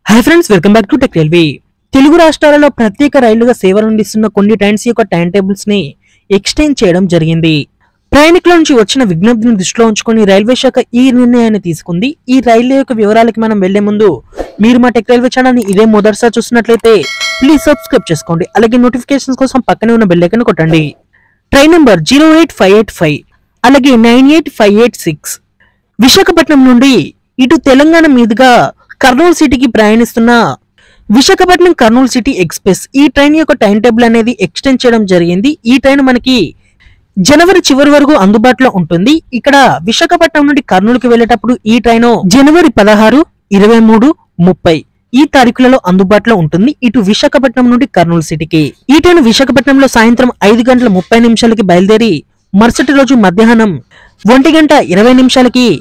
Hi friends, welcome back to tech railway. Telugu రాష్ట్రాలలో ప్రత్యేక రైళ్లుగా సేవలు అందిస్తున్న కొన్ని ట్రైన్స్ యొక్క టైం టేబుల్స్ ని ఎక్స్టెండ్ చేయడం జరిగింది. ప్రయాణికుల నుంచి వచ్చిన విజ్ఞప్తిని దృష్టిలో ఉంచుకొని రైల్వే శాఖ ఈ నిర్ణయాన్ని తీసుకుంది. ఈ రైళ్ల యొక్క వివరాలకి మనం వెళ్లే ముందు మీరు మా టెక్ రైల్వే ఛానల్ ని ఇదే మొదటిసారి చూస్తున్నట్లయితే ప్లీజ్ సబ్స్క్రైబ్ చేసుకోండి. అలాగే నోటిఫికేషన్స్ కోసం పక్కనే ఉన్న బెల్ ఐకాన్ కొట్టండి. ట్రైన్ నంబర్ 08585 అలాగే 98586 విశాఖపట్నం నుండి ఇటు తెలంగాణ మీదుగా కర్నూలు సిటీకి ప్రయాణిస్తున్న విశాఖపట్నం కర్నూలు సిటీ ఎక్స్ప్రెస్ ఈ ట్రైన్ యొక్క టైం టేబుల్ అనేది ఎక్స్టెండ్ చేయడం జరిగింది. ఈ ట్రైన్ మనకి జనవరి చివరి వరకు అందుబాటులో ఉంటుంది. ఇక్కడ విశాఖపట్నం నుండి కర్నూలుకి వెళ్లేటప్పుడు ఈ ట్రైన్ జనవరి 16, 23, 30 ఈ తారీఖులలో అందుబాటులో ఉంటుంది. ఇటు విశాఖపట్నం నుండి కర్నూలు సిటీకి ఈ ట్రైన్ విశాఖపట్నంలో సాయంత్రం 5:30 బయలుదేరి మరుసటి రోజు మధ్యాహ్నం 1:20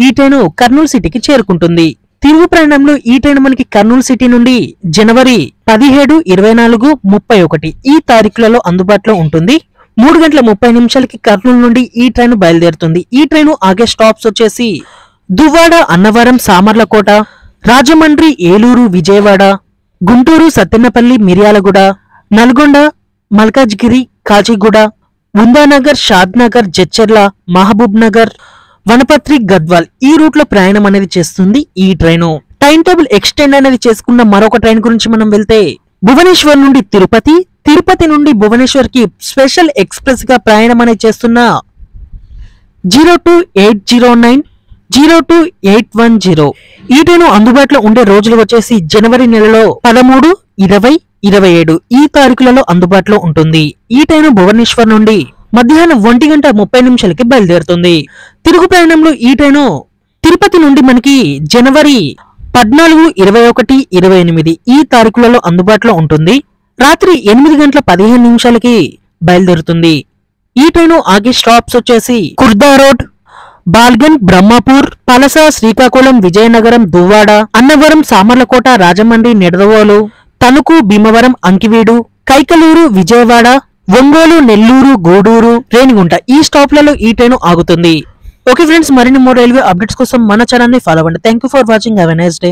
ఈ ట్రైన్ కర్నూలు సిటీకి చేరుకుంటుంది. తిరుగు ప్రయాణంలో ఈ ట్రైన్ మనకి కర్నూలు సిటీ నుండి జనవరి 17, 24, 31 ఈ తారీఖులలో అందుబాటులో ఉంటుంది. 3:30 కర్నూలు నుండి ఈ ట్రైన్ బయలుదేరుతుంది. ఈ ట్రైన్ ఆగే స్టాప్స్ వచ్చేసి దువ్వాడ, అన్నవరం, సామర్లకోట, రాజమండ్రి, ఏలూరు, విజయవాడ, గుంటూరు, సత్తెనపల్లి, మిర్యాలగూడ, నల్గొండ, మల్కాజ్గిరి, కాచిగూడ, ఉందానగర్, షాద్నగర్, జడ్చర్ల, మహబూబ్ నగర్, వనపత్రి, గద్వాల్ ఈ రూట్ లో ప్రయాణం అనేది చేస్తుంది ఈ ట్రైన్. టైం టేబుల్ ఎక్స్టెండ్ అనేది చేసుకున్న మరొక ట్రైన్ గురించి మనం వెళ్తే భువనేశ్వర్ నుండి తిరుపతి, తిరుపతి నుండి భువనేశ్వర్ కి స్పెషల్ ఎక్స్ప్రెస్ గా ప్రయాణం అనేది చేస్తున్న 02809, 02810 ఈ ట్రైన్ అందుబాటులో ఉండే రోజులు వచ్చేసి జనవరి నెలలో 13, 20, 27 ఈ తారీఖులలో అందుబాటులో ఉంటుంది. ఈ ట్రైన్ భువనేశ్వర్ నుండి మధ్యాహ్నం 1:30 బయలుదేరుతుంది. తిరుగు ప్రయాణంలో ఈ ట్రైన్ తిరుపతి నుండి మనకి జనవరి 14, 21, 28 ఈ తారీఖులలో అందుబాటులో ఉంటుంది. రాత్రి 8:15 బయలుదేరుతుంది. ఈ ట్రైన్ ఆగే స్టాప్స్ వచ్చేసి కుర్దా రోడ్, బాల్గన్, బ్రహ్మపూర్, పలస, శ్రీకాకుళం, విజయనగరం, దువ్వాడ, అన్నవరం, సామర్లకోట, రాజమండ్రి, నిడదవోలు, తణుకు, భీమవరం, అంకివీడు, కైకలూరు, విజయవాడ, ఒంగోలు, నెల్లూరు, గూడూరు, రేణిగుంట ఈ స్టాప్లలో ఈ ట్రైన్ ఆగుతుంది. ఓకే ఫ్రెండ్స్, మరిన్ని మోర్ రైల్వే అప్డేట్స్ కోసం మన ఛానల్ ని ఫాలో అవ్వండి. Thank you for watching. Have a nice day.